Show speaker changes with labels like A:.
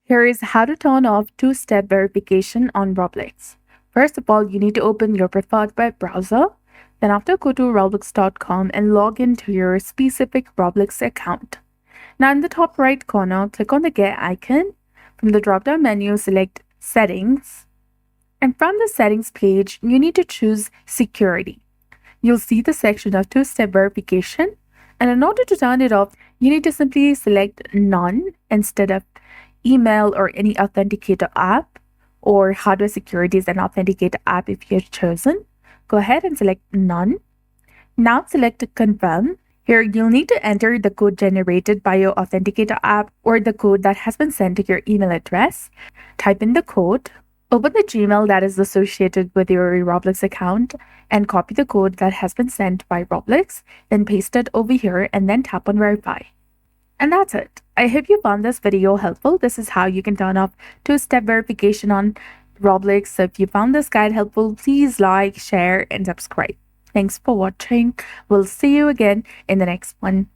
A: Here is how to turn off two-step verification on Roblox. First of all, you need to open your preferred web browser. Then after, go to roblox.com and log into your specific Roblox account. Now in the top right corner, click on the gear icon. From the drop-down menu, select Settings. And from the Settings page, you need to choose Security. You'll see the section of two-step verification. And in order to turn it off, you need to simply select None instead of email or any authenticator app, or hardware security is an authenticator app if you're chosen. Go ahead and select None. Now select Confirm. Here you'll need to enter the code generated by your authenticator app or the code that has been sent to your email address. Type in the code. Open the Gmail that is associated with your Roblox account and copy the code that has been sent by Roblox, then paste it over here and then tap on Verify. And that's it. I hope you found this video helpful. This is how you can turn off two-step verification on Roblox. So if you found this guide helpful, please like, share, and subscribe. Thanks for watching. We'll see you again in the next one.